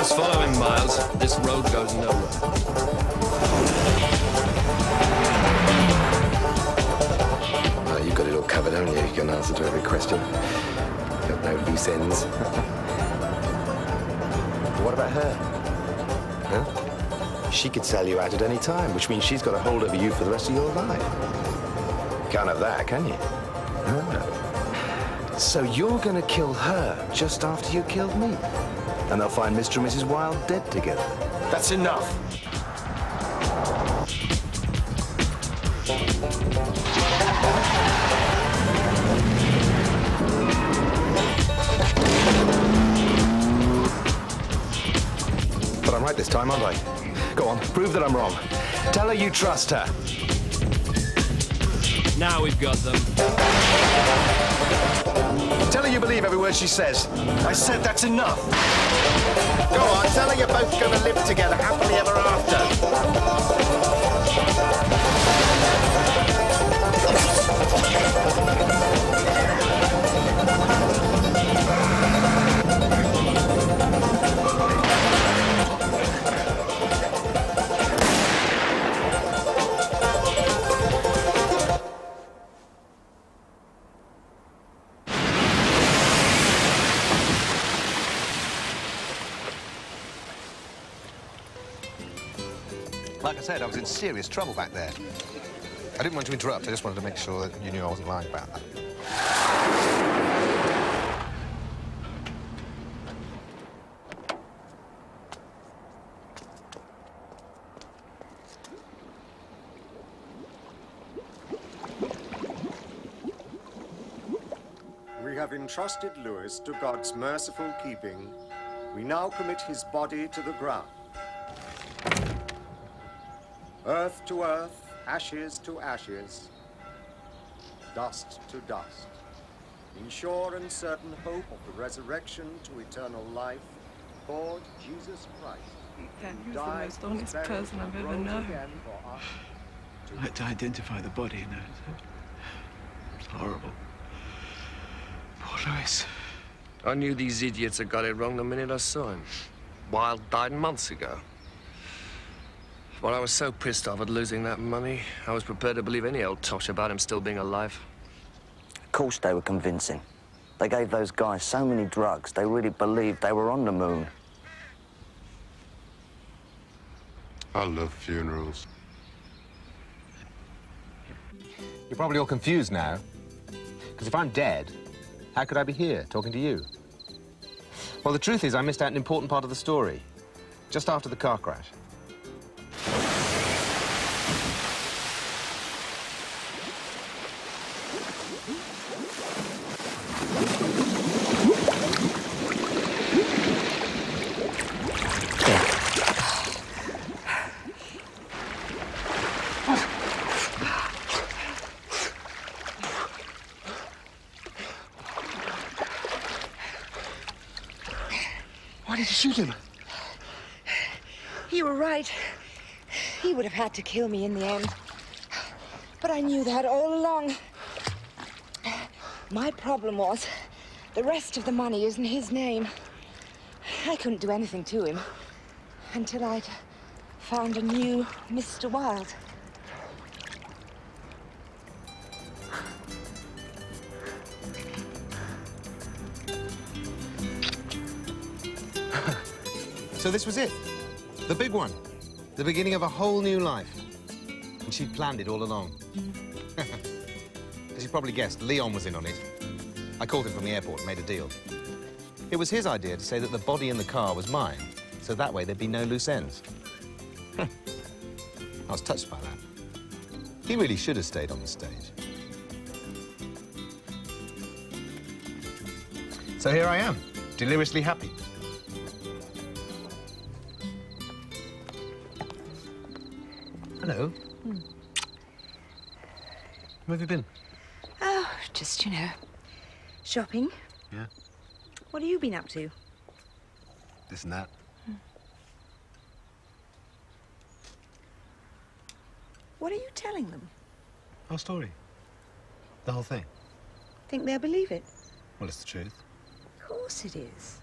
Just follow him, Miles. This road goes nowhere. Well, you've got it all covered, haven't you? You can answer to every question. Got no loose ends. What about her? Huh? She could sell you out at any time, which means she's got a hold over you for the rest of your life. Can't have that, can you? No. So you're going to kill her just after you killed me? And they'll find Mr. and Mrs. Wilde dead together. That's enough. But I'm right this time, aren't I? Go on, prove that I'm wrong. Tell her you trust her. Now we've got them. Tell her you believe every word she says. I said that's enough. Go on, tell her you're both going to live together happily ever after. Like I said, I was in serious trouble back there. I didn't want to interrupt. I just wanted to make sure that you knew I wasn't lying about that. We have entrusted Lewis to God's merciful keeping. We now commit his body to the ground. Earth to earth, ashes to ashes, dust to dust. In sure and certain hope of the resurrection to eternal life, Lord Jesus Christ. He was the most honest person I've ever known. I had to identify the body, and it's horrible. Poor Lewis. I knew these idiots had got it wrong the minute I saw him. Wilde died months ago. But I was so pissed off at losing that money, I was prepared to believe any old tosh about him still being alive. Of course they were convincing. They gave those guys so many drugs, they really believed they were on the moon. I love funerals. You're probably all confused now. Because if I'm dead, how could I be here talking to you? Well, the truth is I missed out an important part of the story. Just after the car crash. Why did you shoot him? You were right. He would have had to kill me in the end. But I knew that all along. My problem was, the rest of the money is in his name. I couldn't do anything to him until I'd found a new Mr. Wilde. So this was it. The big one. The beginning of a whole new life. And she'd planned it all along. As you probably guessed, Leon was in on it. I called him from the airport and made a deal. It was his idea to say that the body in the car was mine, so that way there'd be no loose ends. I was touched by that. He really should have stayed on the stage. So here I am, deliriously happy. Hello. Where have you been? Oh, just, you know, shopping. Yeah. What have you been up to? This and that. What are you telling them? Our story. The whole thing. Think they'll believe it? Well, it's the truth. Of course it is.